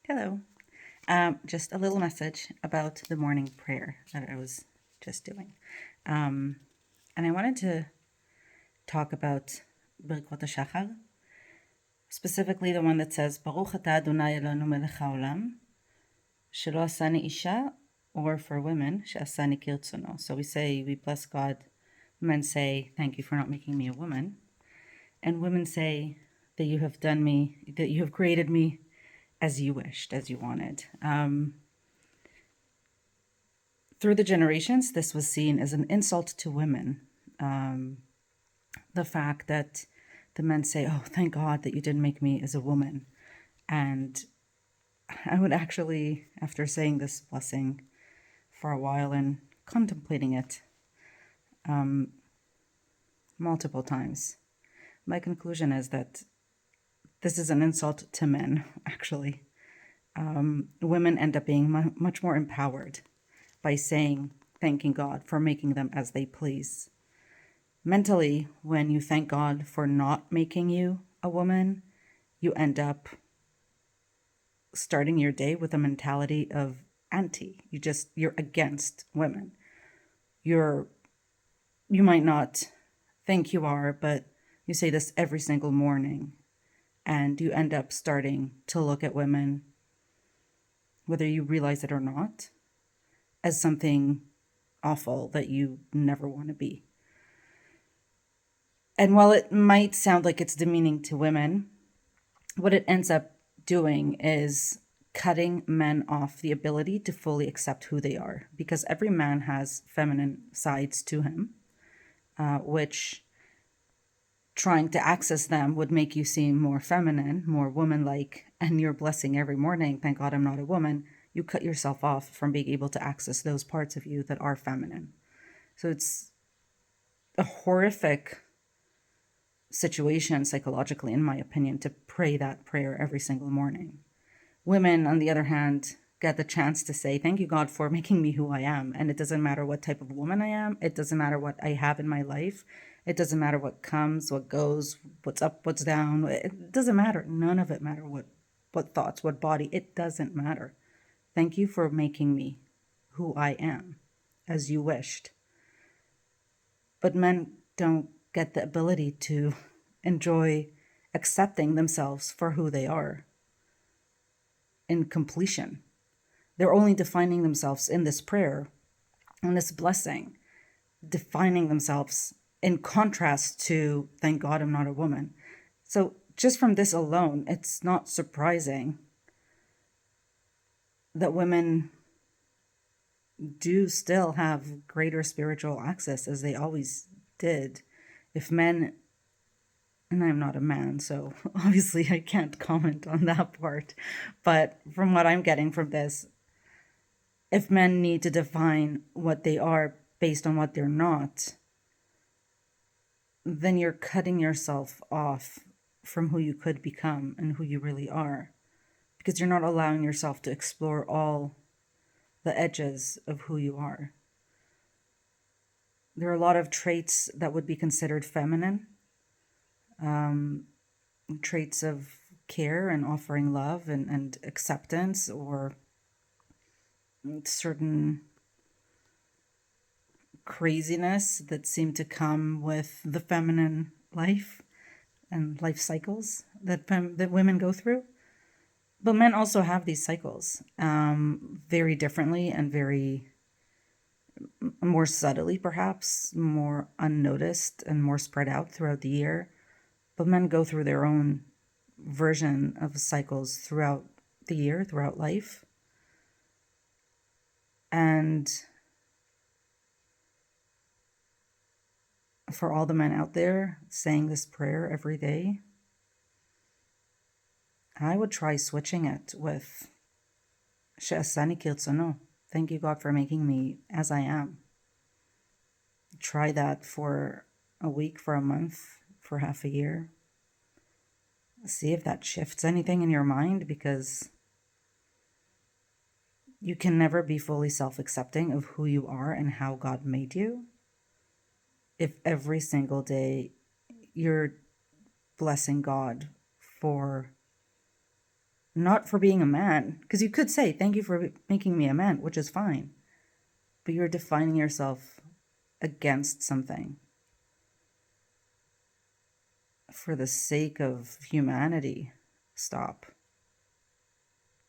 Hello. Just a little message about the morning prayer that I was just doing. Um, and I wanted to talk about Birkot HaShachar, specifically the one that says, Baruch atah Adonai Elonu melech haolam, shelo asani isha, or for women, she'asani kirtzono. So we bless God. Men say, thank you for not making me a woman. And women say that that you have created me as you wished, as you wanted. Through the generations, this was seen as an insult to women. The fact that the men say, oh, thank God that you didn't make me as a woman. And I would actually, after saying this blessing for a while and contemplating it multiple times, my conclusion is that this is an insult to men, actually. Women end up being much more empowered by thanking God for making them as they please. Mentally, when you thank God for not making you a woman, you end up starting your day with a mentality of anti. You're against women. You might not think you are, but you say this every single morning, and you end up starting to look at women, whether you realize it or not, as something awful that you never want to be. And while it might sound like it's demeaning to women, what it ends up doing is cutting men off the ability to fully accept who they are, because every man has feminine sides to him, which trying to access them would make you seem more feminine, more woman-like, and you're blessing every morning, thank God I'm not a woman. You cut yourself off from being able to access those parts of you that are feminine. So it's a horrific situation psychologically, in my opinion, to pray that prayer every single morning. Women, on the other hand, get the chance to say, thank you, God, for making me who I am. And it doesn't matter what type of woman I am. It doesn't matter what I have in my life. It doesn't matter what comes, what goes, what's up, what's down. It doesn't matter. None of it matter. What thoughts, what body. It doesn't matter. Thank you for making me who I am, as you wished. But men don't get the ability to enjoy accepting themselves for who they are in completion. They're only defining themselves in this prayer, in this blessing, defining themselves in contrast to, thank God I'm not a woman. So just from this alone, it's not surprising that women do still have greater spiritual access as they always did. If men, and I'm not a man, so obviously I can't comment on that part, but from what I'm getting from this, if men need to define what they are based on what they're not, then you're cutting yourself off from who you could become and who you really are, because you're not allowing yourself to explore all the edges of who you are. There are a lot of traits that would be considered feminine, traits of care and offering love and acceptance, or certain craziness that seem to come with the feminine life and life cycles that women go through. But men also have these cycles, very differently and very more subtly, perhaps more unnoticed and more spread out throughout the year. But men go through their own version of cycles throughout the year, throughout life. And for all the men out there saying this prayer every day, I would try switching it with She'asani kirtzono. Thank you, God, for making me as I am. Try that for a week, for a month, for half a year. See if that shifts anything in your mind, because you can never be fully self-accepting of who you are and how God made you if every single day you're blessing God for not for being a man. Because you could say, thank you for making me a man, which is fine. But you're defining yourself against something for the sake of humanity. Stop.